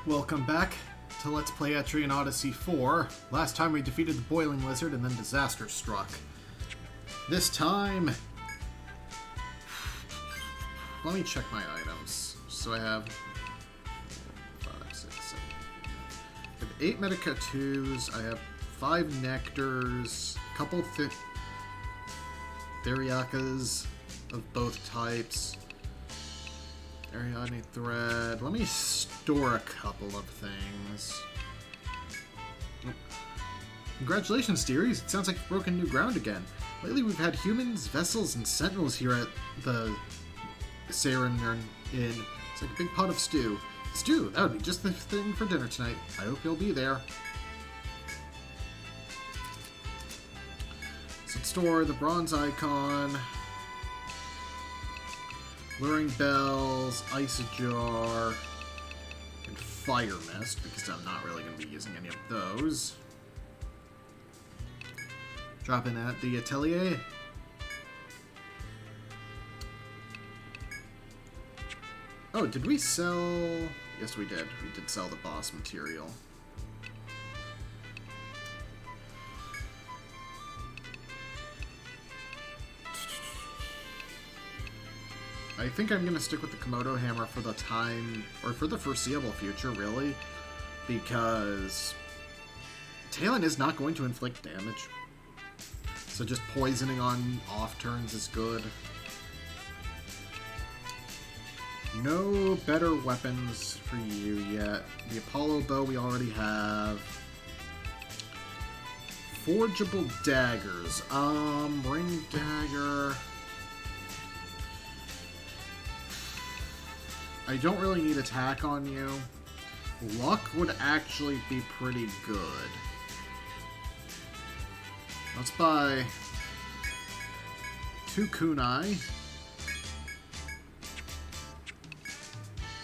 Welcome back to Let's Play Etrian Odyssey 4. Last time we defeated the Boiling Lizard and then disaster struck. This time... Let me check my items. So I have... 5, 6, 7... I have 8 Medica 2s, I have 5 Nectars, a couple Theriakas of both types. Ariadne thread. Let me store a couple of things. Oh. Congratulations, dearies. It sounds like you've broken new ground again. Lately we've had humans, vessels, and sentinels here at the Sarin Inn. It's like a big pot of stew. Stew? That would be just the thing for dinner tonight. I hope you'll be there. So let's store the bronze icon. Luring Bells, Ice Jar, and Fire Mist, because I'm not really going to be using any of those. Drop in at the Atelier. Oh, did we sell... Yes, we did. We did sell the boss material. I think I'm going to stick with the Komodo Hammer for the time, or for the foreseeable future, really, because Talon is not going to inflict damage. So just poisoning on off turns is good. No better weapons for you yet. The Apollo Bow we already have. Forgeable Daggers. Ring Dagger... I don't really need attack on you. Luck would actually be pretty good. Let's buy 2 kunai.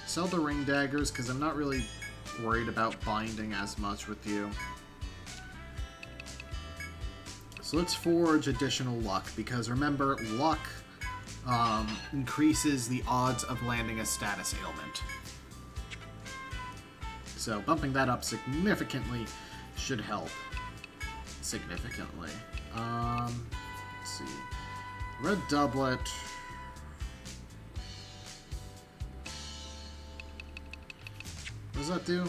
Sell the ring daggers because I'm not really worried about binding as much with you. So let's forge additional luck because remember, luck increases the odds of landing a status ailment. So bumping that up significantly should help. Significantly. Let's see. Red doublet. What does that do?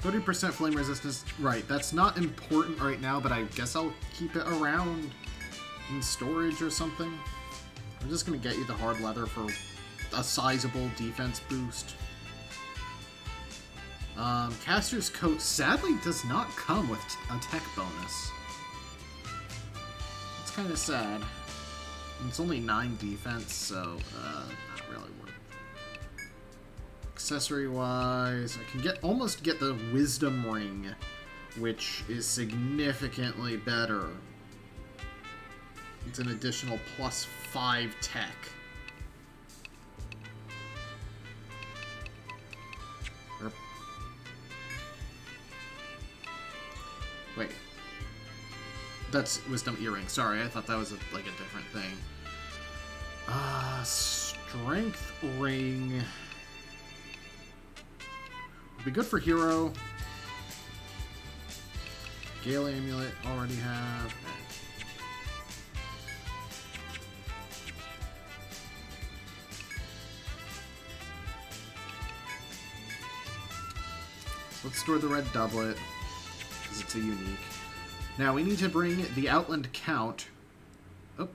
30% flame resistance. Right, that's not important right now, but I guess I'll keep it around in storage or something. I'm just going to get you the hard leather for a sizable defense boost. Caster's Coat sadly does not come with a tech bonus. It's kind of sad. It's only 9 defense, so not really worth it. Accessory-wise, I can almost get the Wisdom Ring, which is significantly better. It's an additional +5 tech. Wait. That's Wisdom Earring. Sorry, I thought that was like a different thing. Strength Ring... would be good for Hero. Gale Amulet, already have. Let's store the red doublet, because it's a unique. Now, we need to bring the Outland Count. Oh,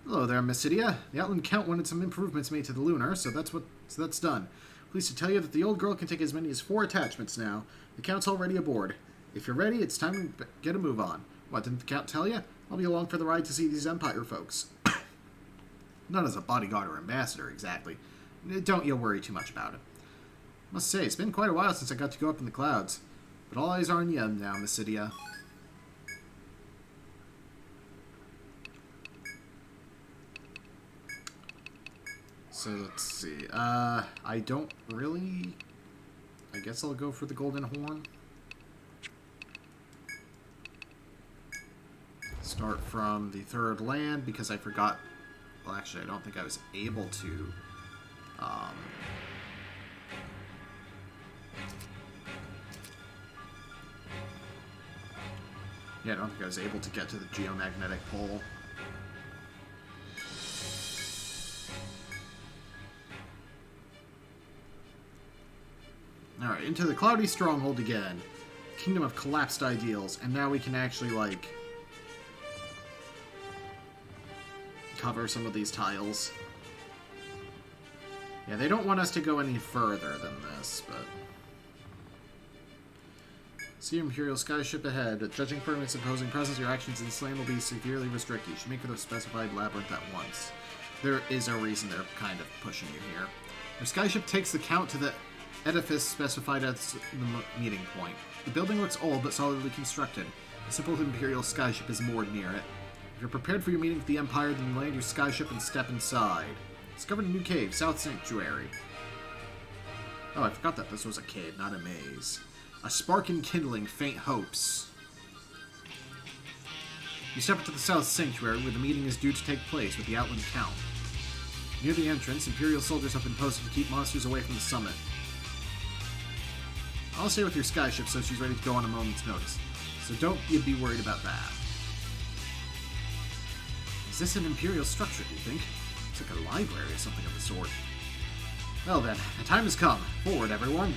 hello there, Mysidia. The Outland Count wanted some improvements made to the Lunar, so that's done. Pleased to tell you that the old girl can take as many as 4 attachments now. The Count's already aboard. If you're ready, it's time to get a move on. What, didn't the Count tell you? I'll be along for the ride to see these Empire folks. Not as a bodyguard or ambassador, exactly. Don't you worry too much about it. Must say, it's been quite a while since I got to go up in the clouds. But all eyes are on you now, Mysidia. So let's see. I don't really... I guess I'll go for the Golden Horn. Start from the third land because I forgot Well, actually, I don't think I was able to. Yeah, I don't think I was able to get to the geomagnetic pole. Alright, into the Cloudy Stronghold again. Kingdom of Collapsed Ideals. And now we can actually, like, cover some of these tiles. Yeah, they don't want us to go any further than this, but... See your Imperial skyship ahead. Judging from its opposing presence, your actions in this land will be severely restricted. You should make for the specified labyrinth at once. There is a reason they're kind of pushing you here. Your skyship takes the count to the edifice specified as the meeting point. The building looks old but solidly constructed. A simple Imperial skyship is moored near it. If you're prepared for your meeting with the Empire, then land your skyship and step inside. Discovered a new cave, South Sanctuary. Oh, I forgot that this was a cave, not a maze. A spark enkindling faint hopes. You step into the South Sanctuary, where the meeting is due to take place with the Outland Count. Near the entrance, Imperial soldiers have been posted to keep monsters away from the summit. I'll stay with your skyship so she's ready to go on a moment's notice, so don't you be worried about that. Is this an Imperial structure, do you think? It's like a library or something of the sort. Well then, the time has come. Forward, everyone.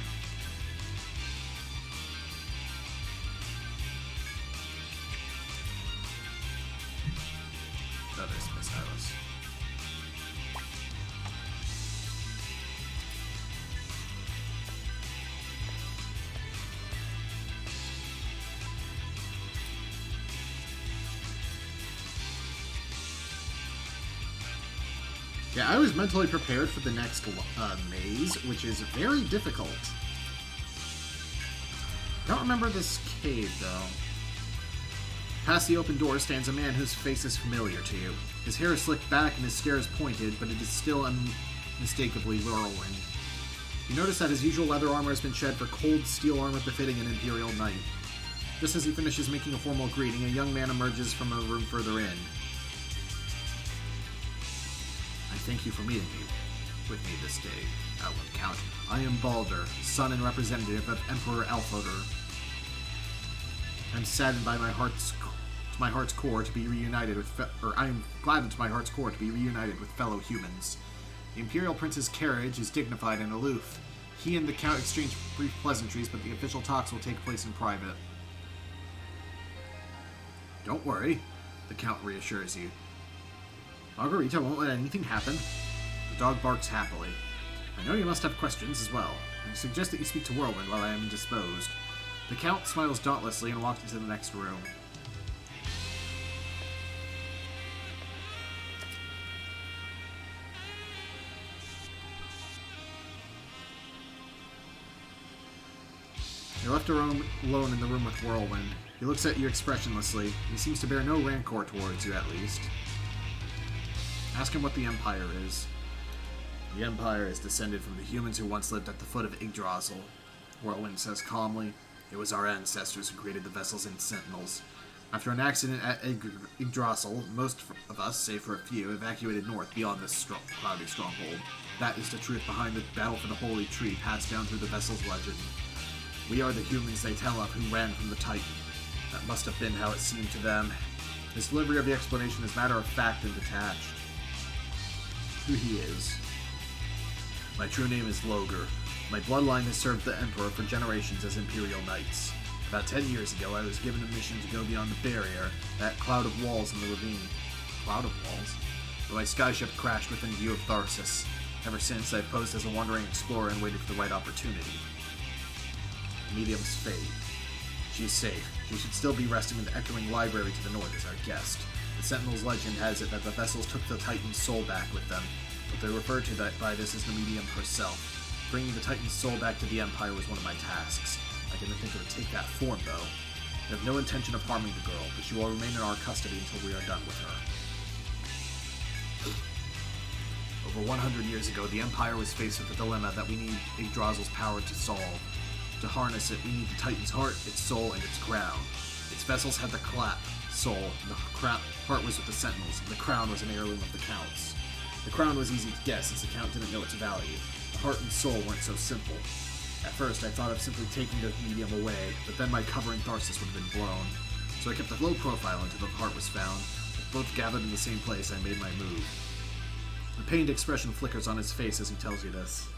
Oh, there's Miss Alice. Yeah, I was mentally prepared for the next maze, which is very difficult. Don't remember this cave, though. Past the open door stands a man whose face is familiar to you. His hair is slicked back and his stare is pointed, but it is still unmistakably whirlwind. You notice that his usual leather armor has been shed for cold steel armor befitting an Imperial knight. Just as he finishes making a formal greeting, a young man emerges from a room further in. I thank you for meeting me with me this day, Outland Count. I am Balder, son and representative of Emperor Alfodr. I'm saddened by my heart's core to be reunited with, I am gladdened to my heart's core to be reunited with fellow humans. The Imperial Prince's carriage is dignified and aloof. He and the Count exchange brief pleasantries, but the official talks will take place in private. Don't worry, the Count reassures you. Margarita won't let anything happen. The dog barks happily. I know you must have questions as well. I suggest that you speak to Whirlwind while I am indisposed. The Count smiles dauntlessly and walks into the next room. You're left alone in the room with Whirlwind. He looks at you expressionlessly. He seems to bear no rancor towards you, at least. Ask him what the Empire is. The Empire is descended from the humans who once lived at the foot of Yggdrasil. Whirlwind says calmly, it was our ancestors who created the vessels and sentinels. After an accident at Yggdrasil, most of us, save for a few, evacuated north beyond this cloudy stronghold. That is the truth behind the battle for the Holy Tree passed down through the vessel's legend. We are the humans they tell of who ran from the Titan. That must have been how it seemed to them. His delivery of the explanation is matter of fact and detached. Who he is. My true name is Loger. My bloodline has served the Emperor for generations as Imperial Knights. About 10 years ago, I was given a mission to go beyond the barrier, that cloud of walls in the ravine. Cloud of walls? But my skyship crashed within view of Tharsis. Ever since, I've posed as a wandering explorer and waited for the right opportunity. Medium's fate. She's safe. She should still be resting in the echoing library to the north as our guest. The Sentinel's legend has it that the vessels took the Titan's soul back with them, but they refer to that by this as the Medium herself. Bringing the Titan's soul back to the Empire was one of my tasks. I didn't think it would take that form, though. I have no intention of harming the girl, but she will remain in our custody until we are done with her. Over 100 years ago, the Empire was faced with the dilemma that we need Yggdrasil's power to solve. To harness it, we need the Titan's heart, its soul, and its crown. Its vessels had to collapse soul, and the heart was with the Sentinels, and the crown was an heirloom of the Count's. The crown was easy to guess, since the Count didn't know its value. The heart and soul weren't so simple. At first, I thought of simply taking the medium away, but then my cover in Tharsis would have been blown. So I kept a low profile until the heart was found. With both gathered in the same place, I made my move. The pained expression flickers on his face as he tells you this.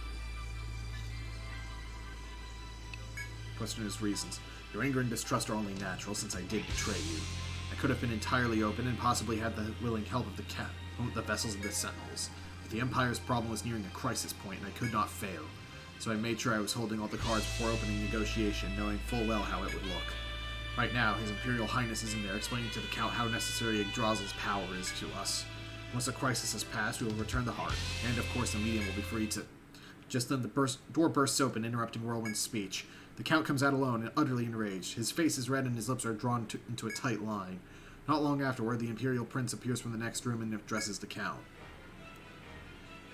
Question his reasons. Your anger and distrust are only natural, since I did betray you. I could have been entirely open and possibly had the willing help of the vessels and the Sentinels. But the Empire's problem was nearing a crisis point, and I could not fail. So I made sure I was holding all the cards before opening negotiation, knowing full well how it would look. Right now, His Imperial Highness is in there explaining to the Count how necessary Yggdrasil's power is to us. Once the crisis has passed, we will return the heart, and of course the medium will be free to... Just then the door bursts open, interrupting Whirlwind's speech. The Count comes out alone and utterly enraged. His face is red and his lips are drawn into a tight line. Not long afterward, the Imperial Prince appears from the next room and addresses the Count.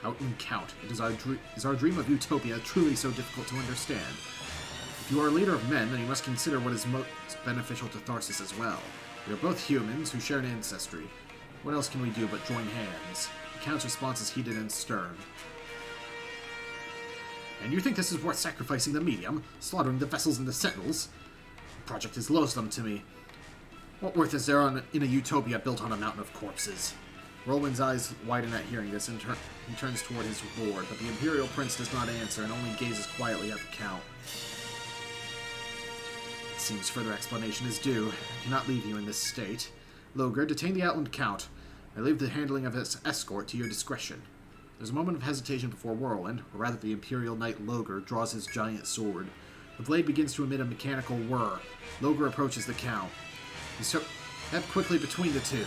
Outland Count, is our dream of utopia truly so difficult to understand? If you are a leader of men, then you must consider what is most beneficial to Tharsis as well. We are both humans who share an ancestry. What else can we do but join hands? The Count's response is heated and stern. And you think this is worth sacrificing the medium? Slaughtering the vessels and the Sentinels? The project is loathsome to me. What worth is there in a utopia built on a mountain of corpses? Whirlwind's eyes widen at hearing this, and he turns toward his lord, but the Imperial Prince does not answer and only gazes quietly at the Count. It seems further explanation is due. I cannot leave you in this state. Logar, detain the Outland Count. I leave the handling of his escort to your discretion. There's a moment of hesitation before Whirlwind, or rather the Imperial Knight Logar, draws his giant sword. The blade begins to emit a mechanical whir. Logar approaches the Count. He steps quickly between the two.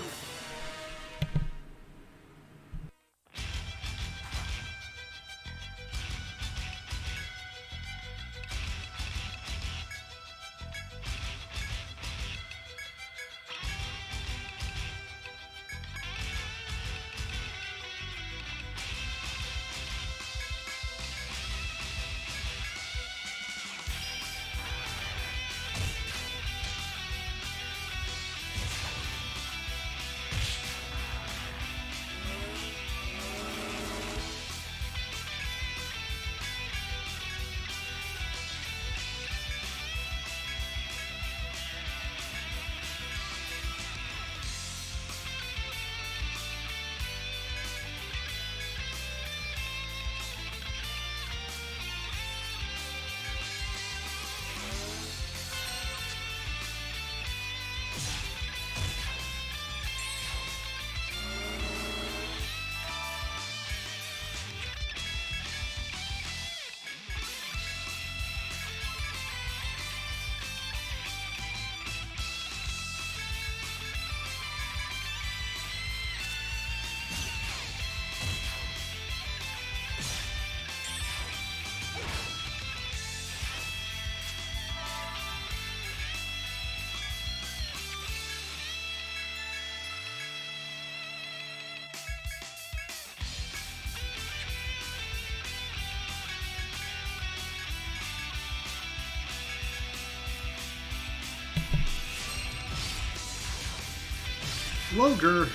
Logar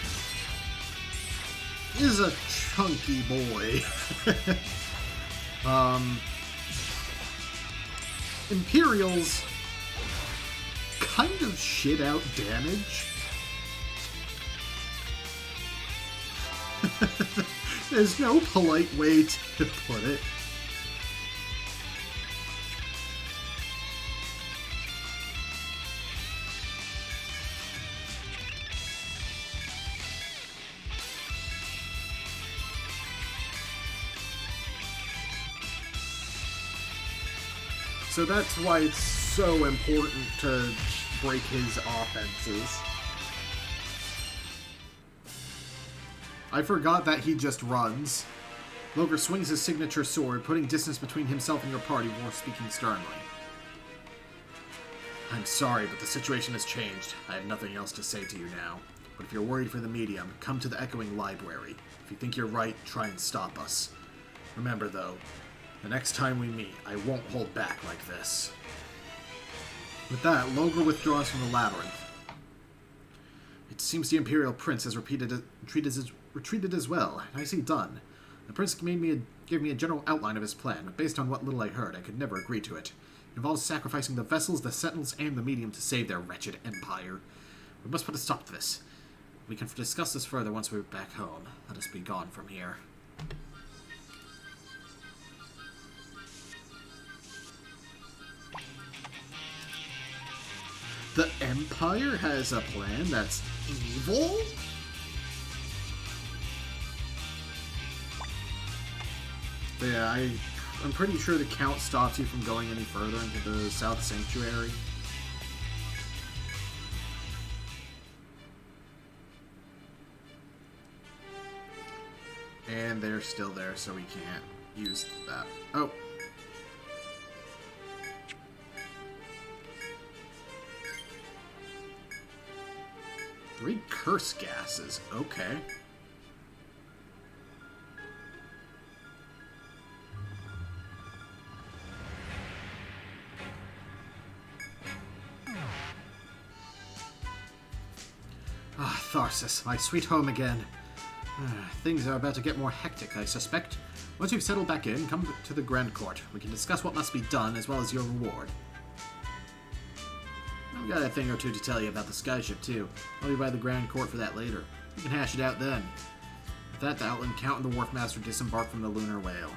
is a chunky boy. Imperials kind of shit out damage. There's no polite way to put it. So that's why it's so important to break his offenses. I forgot that he just runs. Logar swings his signature sword, putting distance between himself and your party while speaking sternly. I'm sorry, but the situation has changed. I have nothing else to say to you now. But if you're worried for the medium, come to the Echoing Library. If you think you're right, try and stop us. Remember, though, the next time we meet, I won't hold back like this. With that, Logar withdraws from the labyrinth. It seems the Imperial Prince has retreated as well, and I see done. The Prince gave me a general outline of his plan, but based on what little I heard, I could never agree to it. It involves sacrificing the vessels, the sentinels, and the medium to save their wretched empire. We must put a stop to this. We can discuss this further once we're back home. Let us be gone from here. The Empire has a plan that's evil? Yeah, I'm pretty sure the Count stops you from going any further into the South Sanctuary. And they're still there, so we can't use that. Oh. Three curse gases. Okay. Ah, Tharsis, my sweet home again. Things are about to get more hectic, I suspect. Once you've settled back in, come to the Grand Court. We can discuss what must be done, as well as your reward. I've got a thing or two to tell you about the skyship, too. I'll be by the Grand Court for that later. We can hash it out then. With that, the Outland Count and the Wharfmaster disembark from the Lunar Whale.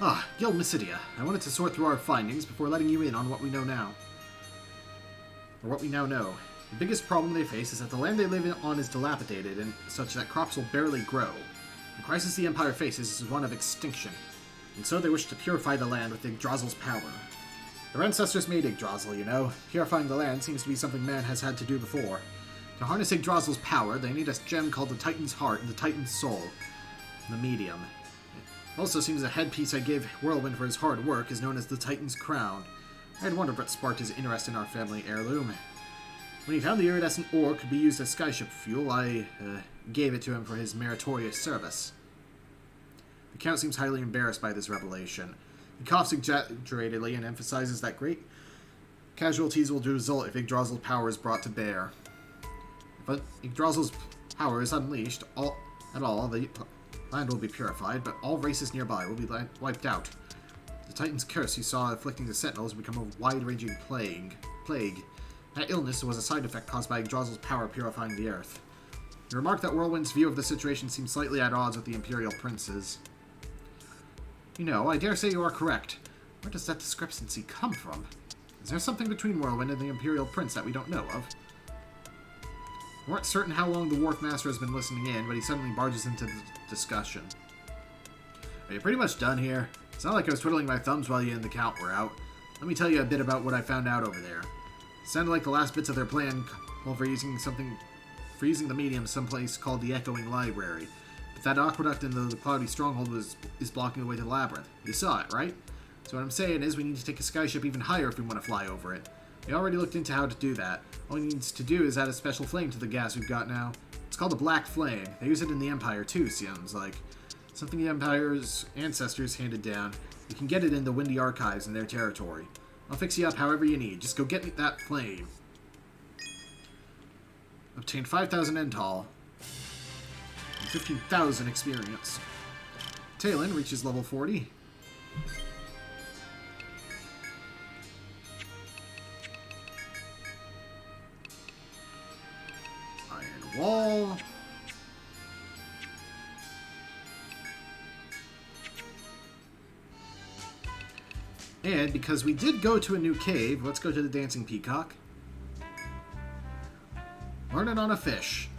Ah, Guild Mysidia. I wanted to sort through our findings before letting you in on what we know now. Or what we now know. The biggest problem they face is that the land they live on is dilapidated and such that crops will barely grow. The crisis the Empire faces is one of extinction, and so they wish to purify the land with Yggdrasil's power. Their ancestors made Yggdrasil, you know. Purifying the land seems to be something man has had to do before. To harness Yggdrasil's power, they need a gem called the Titan's Heart and the Titan's Soul, the Medium. It also seems the headpiece I gave Whirlwind for his hard work is known as the Titan's Crown. I had wondered what sparked his interest in our family heirloom. When he found the iridescent ore could be used as skyship fuel, I gave it to him for his meritorious service. The Count seems highly embarrassed by this revelation. He coughs exaggeratedly and emphasizes that great casualties will result if Yggdrasil's power is brought to bear. If Yggdrasil's power is unleashed the land will be purified, but all races nearby will be wiped out. The Titan's curse you saw afflicting the Sentinels will become a wide-ranging plague. That illness was a side effect caused by Yggdrasil's power purifying the earth. He remarked that Whirlwind's view of the situation seemed slightly at odds with the Imperial Prince's. You know, I dare say you are correct. Where does that discrepancy come from? Is there something between Whirlwind and the Imperial Prince that we don't know of? We weren't certain how long the Wharfmaster has been listening in, but he suddenly barges into the discussion. Are you pretty much done here? It's not like I was twiddling my thumbs while you and the Count were out. Let me tell you a bit about what I found out over there. It sounded like the last bits of their plan called for using the medium someplace called the Echoing Library. But that aqueduct in the Cloudy Stronghold is blocking the way to the labyrinth. You saw it, right? So what I'm saying is we need to take a skyship even higher if we want to fly over it. We already looked into how to do that. All he needs to do is add a special flame to the gas we've got now. It's called a Black Flame. They use it in the Empire too, seems like. Something the Empire's ancestors handed down. You can get it in the Windy Archives in their territory. I'll fix you up however you need. Just go get me that flame. Obtain 5,000 Entol. And 15,000 experience. Talon reaches level 40. Iron Wall. And because we did go to a new cave, let's go to the Dancing Peacock. Learning on a fish.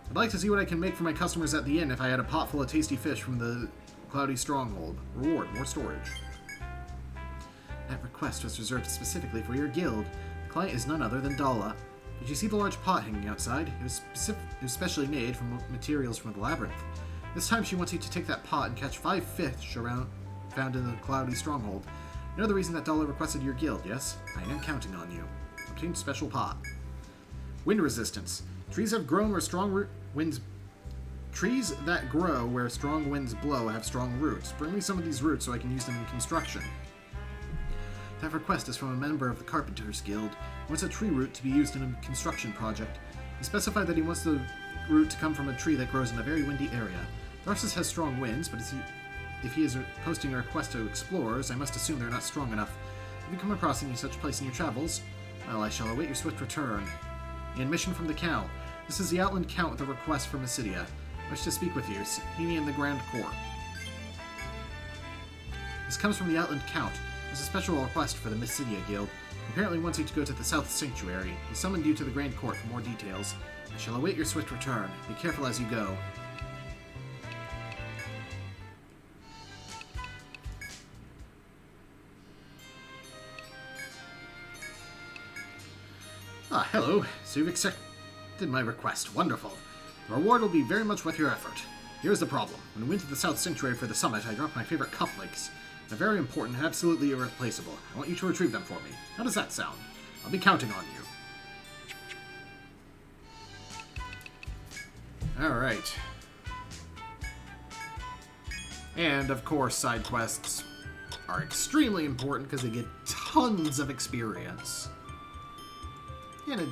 I'd like to see what I can make for my customers at the inn if I had a pot full of tasty fish from the Cloudy Stronghold. Reward, more storage. That request was reserved specifically for your guild. The client is none other than Dala. Did you see the large pot hanging outside? It was specially made from materials from the labyrinth. This time she wants you to take that pot and catch 5 fish found in the Cloudy Stronghold. You know the reason that Dala requested your guild, yes? I am counting on you. Obtain special pot. Wind resistance. Trees have grown where strong winds Trees that grow where strong winds blow have strong roots. Bring me some of these roots so I can use them in construction. That request is from a member of the Carpenters Guild. He wants a tree root to be used in a construction project. He specified that he wants the root to come from a tree that grows in a very windy area. Tharsis has strong winds, but if he is posting a request to explorers, I must assume they're not strong enough. If you come across any such place in your travels, well, I shall await your swift return. And mission from the Count. This is the Outland Count with a request from Mysidia. I wish to speak with you. See me in the Grand Court. This comes from the Outland Count. There's a special request for the Mysidia Guild. He apparently wants you to go to the South Sanctuary. He summoned you to the Grand Court for more details. I shall await your swift return. Be careful as you go. Ah, hello. So you've accepted my request. Wonderful. The reward will be very much worth your effort. Here's the problem. When we went to the South Sanctuary for the summit, I dropped my favorite cufflinks. They're very important and absolutely irreplaceable. I want you to retrieve them for me. How does that sound? I'll be counting on you. Alright. And, of course, side quests are extremely important because they get tons of experience. And a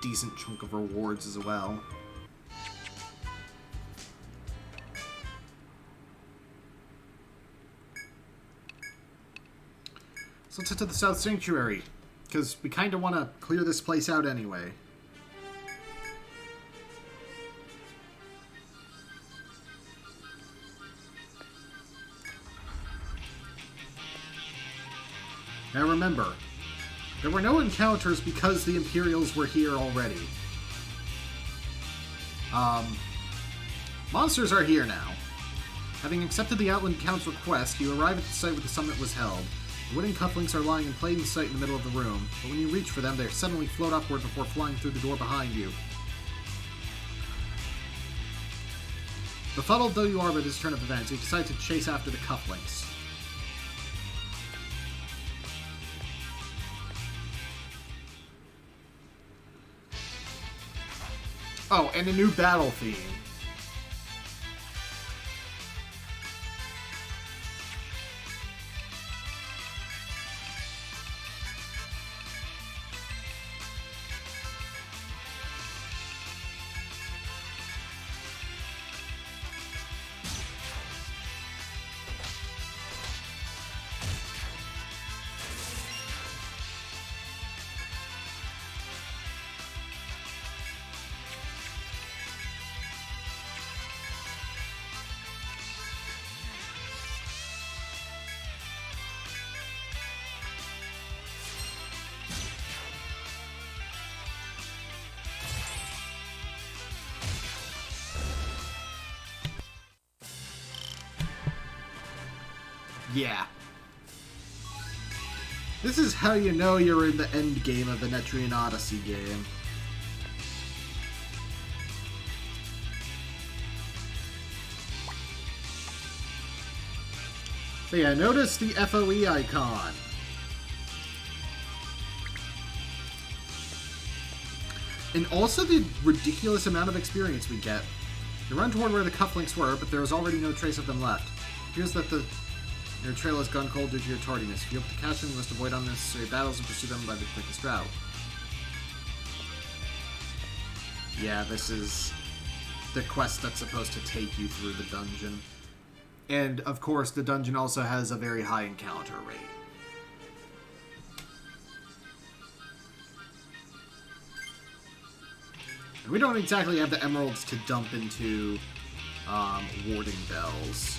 decent chunk of rewards as well. So let's head to the South Sanctuary, because we kind of want to clear this place out anyway. Now remember, there were no encounters because the Imperials were here already. Monsters are here now. Having accepted the Outland Count's request, you arrive at the site where the summit was held. The wooden cufflinks are lying in plain sight in the middle of the room, but when you reach for them, they suddenly float upward before flying through the door behind you. Befuddled though you are by this turn of events, you decide to chase after the cufflinks. Oh, and a new battle theme. Yeah. This is how you know you're in the end game of an Etrian Odyssey game. But yeah, notice the FOE icon. And also the ridiculous amount of experience we get. You run toward where the cufflinks were, but there is already no trace of them left. It appears that your trail has gone cold due to your tardiness. If you hope to catch them, you must avoid unnecessary battles and pursue them by the quickest route. Yeah, this is the quest that's supposed to take you through the dungeon. And, of course, the dungeon also has a very high encounter rate. And we don't exactly have the emeralds to dump into warding bells.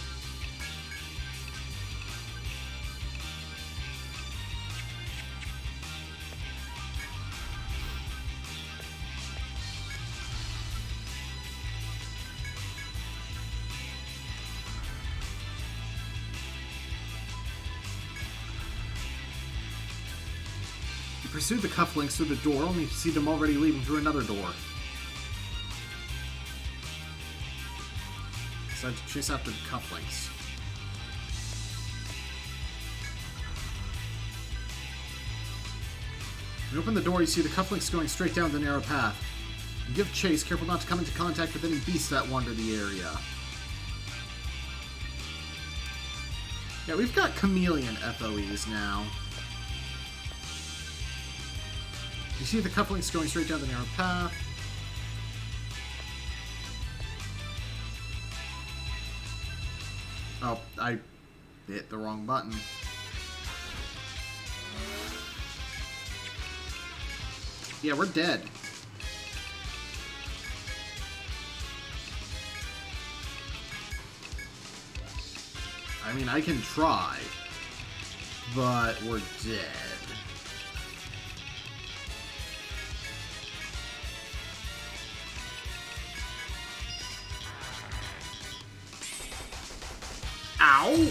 You pursued the cufflinks through the door, only to see them already leaving through another door. Decided to chase after the cufflinks. When you open the door, you see the cufflinks going straight down the narrow path. Give chase, careful not to come into contact with any beasts that wander the area. Yeah, we've got chameleon FOEs now. You see the cufflinks going straight down the narrow path. Oh, I hit the wrong button. Yeah, we're dead. I mean, I can try, but we're dead. Ow!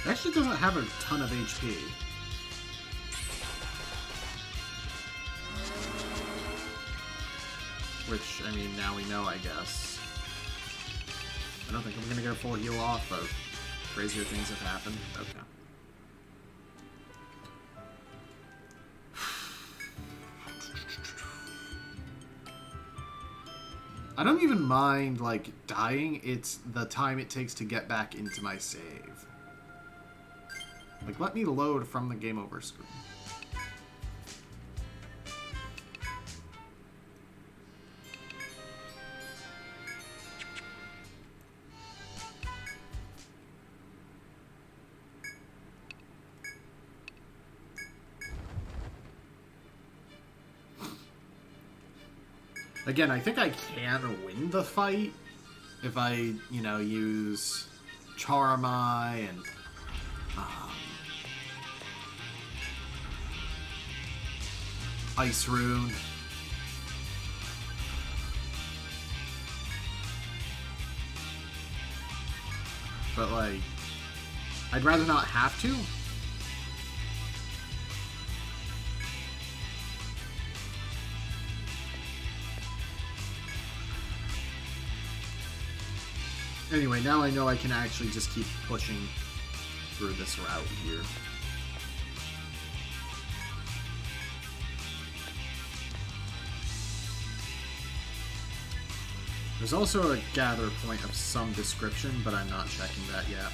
It actually doesn't have a ton of HP. Which, I mean, now we know, I guess. I don't think I'm gonna get a full heal off, but crazier things have happened. Okay. I don't even mind, like, dying. It's the time it takes to get back into my save. Like, let me load from the game over screen. Again, I think I can win the fight if I, you know, use Charmai and Ice Rune. But, like, I'd rather not have to. Anyway, now I know I can actually just keep pushing through this route here. There's also a gather point of some description, but I'm not checking that yet.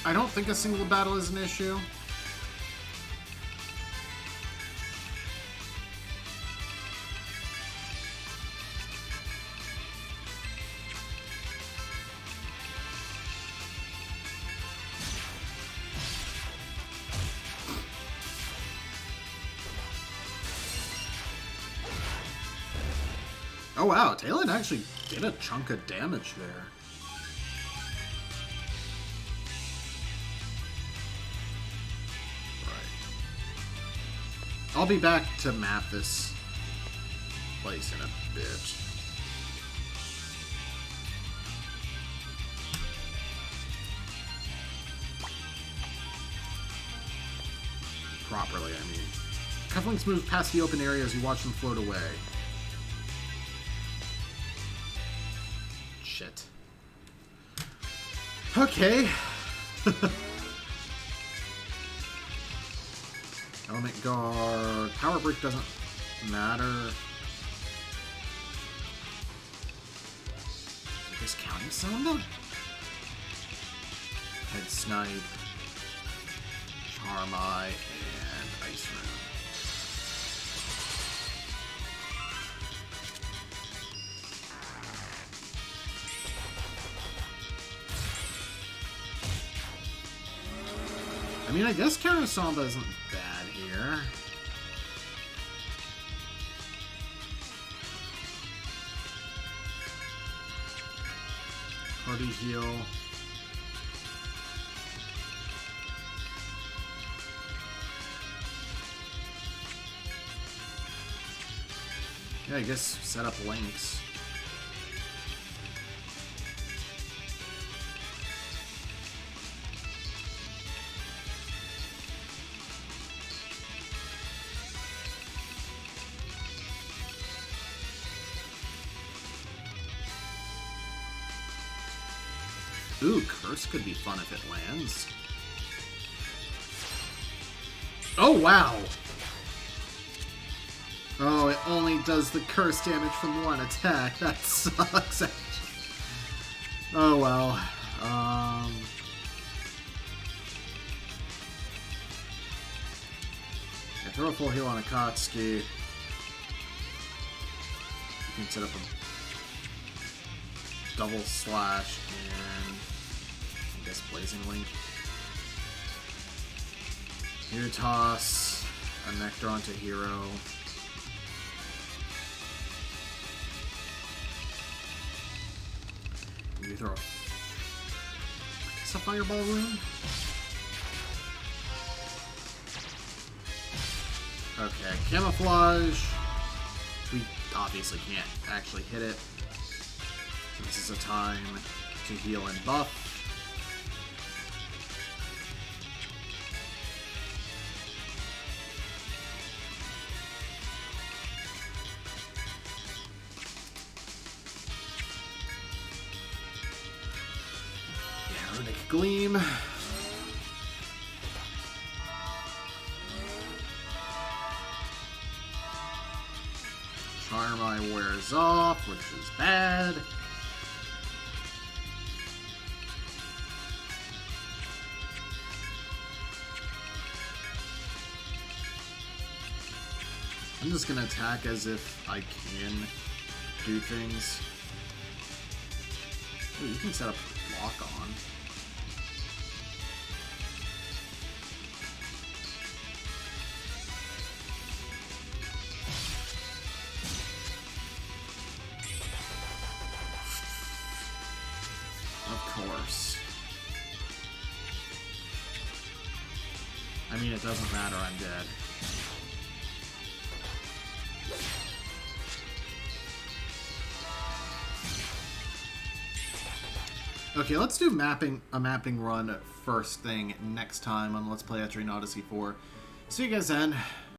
I don't think a single battle is an issue. Oh wow, Talon actually did a chunk of damage there. I'll be back to map this place in a bit. Properly, I mean. Cufflinks move past the open area as you watch them float away. Shit. Okay. Element Guard. Power Break doesn't matter. Is this counting Sonda? Head Snipe. Charmai and Ice Rune. I mean, I guess Counter Samba isn't bad here. Party heal. Yeah, I guess set up links. Ooh, Curse could be fun if it lands. Oh, wow! Oh, it only does the Curse damage from one attack. That sucks, actually. Oh, well. Yeah, throw a full heal on Akatsuki. You can set up a double slash and I guess Blazing Link. You toss a Nectar onto Hero. You throw, I guess, a Fireball Rune? Okay, Camouflage. We obviously can't actually hit it. This is a time to heal and buff. Yeah, Runic Gleam. Charm Eye wears off, which is bad. I'm just gonna attack as if I can do things. Ooh, you can set up lock on. Of course. I mean, it doesn't matter, I'm dead. Okay, let's do a mapping run first thing next time on Let's Play Etrian Odyssey 4. See you guys then.